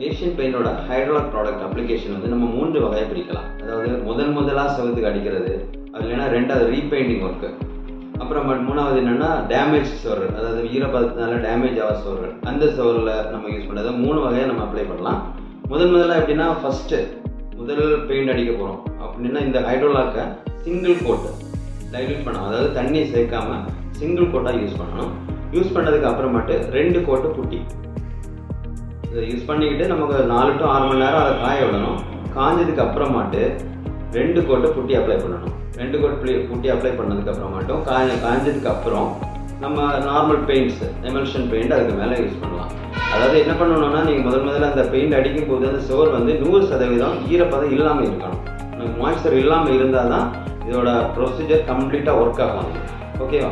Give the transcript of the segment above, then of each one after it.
Asian பெயிண்டோட ஹைட்ரோலாக் product application வந்து நம்ம 3 வகையாக பிரிக்கலாம். அதாவது முதலாக செவத்துக்கு அடிக்கிறது, அது இல்லைன்னா ரெண்டாவது ரீபெயிண்டிங் ஒர்க்கு, அப்புறம் மூணாவது என்னென்னா டேமேஜ் சுவர்கள், அதாவது ஈரப்பதத்தினால டேமேஜ் ஆகிற சுவர்கள், அந்த சுவரில் நம்ம யூஸ் பண்ணுறது 3 வகையாக நம்ம அப்ளை பண்ணலாம். முதலாக எப்படின்னா முதல் பெயிண்ட் அடிக்க போகிறோம் அப்படின்னா இந்த ஹைட்ரோலாக்கை சிங்கிள் கோட்டு டைல்யூட் பண்ணணும், அதாவது தண்ணி சேர்க்காம சிங்கிள் கோட்டாக யூஸ் பண்ணணும். யூஸ் பண்ணதுக்கு அப்புறமாட்டு 2 கோட்டு புட்டி இதை யூஸ் பண்ணிக்கிட்டு நமக்கு 4 to 6 மணி நேரம் அதை காய விடணும். காஞ்சதுக்கு அப்புறமாட்டு 2 கோட்டு புட்டி அப்ளை பண்ணணும். 2 கோட் புட்டி அப்ளை பண்ணதுக்கு அப்புறமாட்டும் காஞ்சதுக்கு அப்புறம் நம்ம நார்மல் பெயிண்ட்ஸ், எமல்ஷன் பெயிண்ட் அதுக்கு மேலே யூஸ் பண்ணலாம். அதாவது என்ன பண்ணணும்னா நீங்கள் முதல்ல அந்த பெயிண்ட் அடிக்கும் போது அந்த சுவர் வந்து 100% ஈரப்பதம் இல்லாமல் இருக்கணும். மாய்ஸ்சர் இல்லாமல் இருந்தால் தான் இதோட ப்ரொசீஜர் கம்ப்ளீட்டாக ஒர்க் ஆகும். ஓகேவா?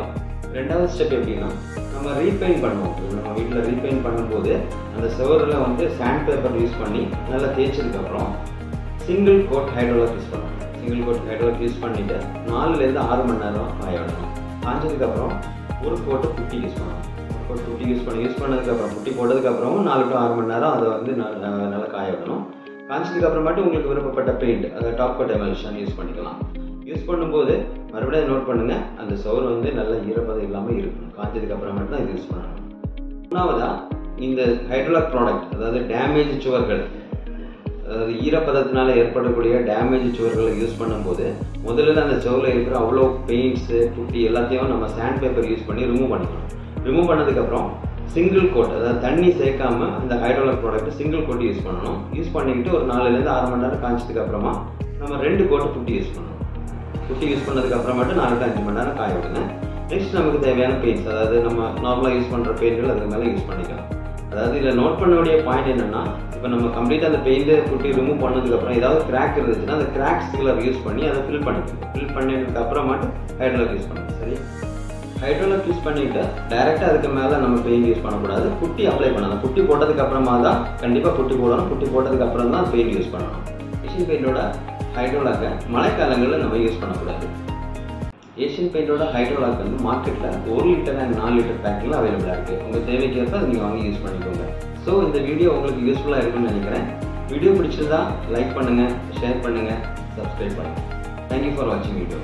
ரெண்டாவது ஸ்டெப் எப்படின்னா நம்ம ரீபெயிண்ட் பண்ணுவோம். நம்ம வீட்டில் ரீபெயிண்ட் பண்ணும்போது அந்த சுவரில் வந்து சாண்ட் பேப்பர் யூஸ் பண்ணி நல்லா தேய்ச்சதுக்கப்புறம் சிங்கிள் கோட் ஹைட்ரோலாக் யூஸ் பண்ணணும். சிங்கிள் கோட் ஹைட்ரோலாக் யூஸ் பண்ணிவிட்டு 4 to 6 மணி நேரம் காய விடணும். காஞ்சதுக்கப்புறம் 1 கோட்டு புட்டி யூஸ் பண்ணணும். 1 கோட் புட்டி யூஸ் பண்ணதுக்கப்புறம் புட்டி போட்டதுக்கப்புறமும் 4 to 6 மணி நேரம் அதை வந்து நல்லா காய விடணும். காய்ச்சதுக்கப்புறமாட்டு உங்களுக்கு விருப்பப்பட்ட பெயிண்ட், அதாவது டாப் கோட் எமல்ஷன் யூஸ் பண்ணிக்கலாம். யூஸ் பண்ணும்போது மறுபடியும் நோட் பண்ணுங்கள், அந்த சுவர் வந்து நல்ல ஈரப்பதம் இல்லாமல் இருக்கணும். காய்ச்சதுக்கு அப்புறமேட்டு தான் இது யூஸ் பண்ணணும். மூணாவதாக இந்த ஹைட்ரோலாக் ப்ராடக்ட், அதாவது டேமேஜ் சுவர்கள், அதாவது ஈரப்பதத்தினால ஏற்படக்கூடிய டேமேஜ் சுவர்களை யூஸ் பண்ணும்போது முதல்ல அந்த சுவரில் இருக்கிற அவ்வளோ பெயிண்ட்ஸு புட்டி எல்லாத்தையும் நம்ம சாண்ட் பேப்பர் யூஸ் பண்ணி ரிமூவ் பண்ணிக்கணும். ரிமூவ் பண்ணதுக்கப்புறம் சிங்கிள் கோட், அதாவது தண்ணி சேர்க்காம அந்த ஹைட்ரோலாக் ப்ராடக்ட் சிங்கிள் கோட் யூஸ் பண்ணணும். யூஸ் பண்ணிக்கிட்டு ஒரு 4 to 6 மணி நேரம் காய்ச்சதுக்கு அப்புறமா நம்ம 2 கோட்டு புட்டி யூஸ் பண்ணணும். புட்டி யூஸ் பண்ணதுக்கு அப்புறமாட்டு 4 to 5 மணி நேரம் காய விடுங்க. நெக்ஸ்ட் நமக்கு தேவையான பெயிண்ட்ஸ், அதாவது நம்ம நார்மலாக யூஸ் பண்ணுற பெயிண்ட்கள் அதுக்கு மேலே யூஸ் பண்ணிக்கலாம். அதாவது இதில் நோட் பண்ண வேண்டிய பாயிண்ட் என்னென்னா, இப்போ நம்ம கம்ப்ளீட்டாக அந்த பெயிண்ட்டு புட்டி ரிமூவ் பண்ணதுக்கப்புறம் ஏதாவது கிராக் இருந்துச்சுன்னா அந்த கிராக் ஸ்கில்லர் யூஸ் பண்ணி அதை ஃபில் பண்ணிக்கணும். ஃபில் பண்ணதுக்கு அப்புறமாட்டு ஹைட்ரோலாக் யூஸ் பண்ணுங்க. சரி, ஹைட்ரோலாக் யூஸ் பண்ணிவிட்டு டைரெக்டாக அதுக்கு மேலே நம்ம பெயிண்ட் யூஸ் பண்ணக்கூடாது, புட்டி அப்ளை பண்ணணும். புட்டி போட்டதுக்கு அப்புறமா தான் கண்டிப்பாக புட்டி போடணும். புட்டி போட்டதுக்கு அப்புறம் தான் பெயிண்ட் யூஸ் பண்ணணும். ஏஷியன் பெயிண்டோட ஹைட்ரோலாக்கை மழைக்காலங்களில் நம்ம யூஸ் பண்ணக்கூடாது. ஏஷியன் பெயிண்டோட ஹைட்ரோலாக் வந்து மார்க்கெட்டில் 1 லிட்டர் and 4 லிட்டர் பேக்கில் அவைலபிளாக இருக்குது. உங்கள் தேவைக்கேற்ப அதை நீங்கள் வாங்கி யூஸ் பண்ணிக்கோங்க. ஸோ இந்த வீடியோ உங்களுக்கு யூஸ்ஃபுல்லாக இருக்குன்னு நினைக்கிறேன். வீடியோ பிடிச்சிருந்தா லைக் பண்ணுங்கள், ஷேர் பண்ணுங்கள், சப்ஸ்கிரைப் பண்ணுங்கள். தேங்க்யூ ஃபார் வாட்சிங் வீடியோ.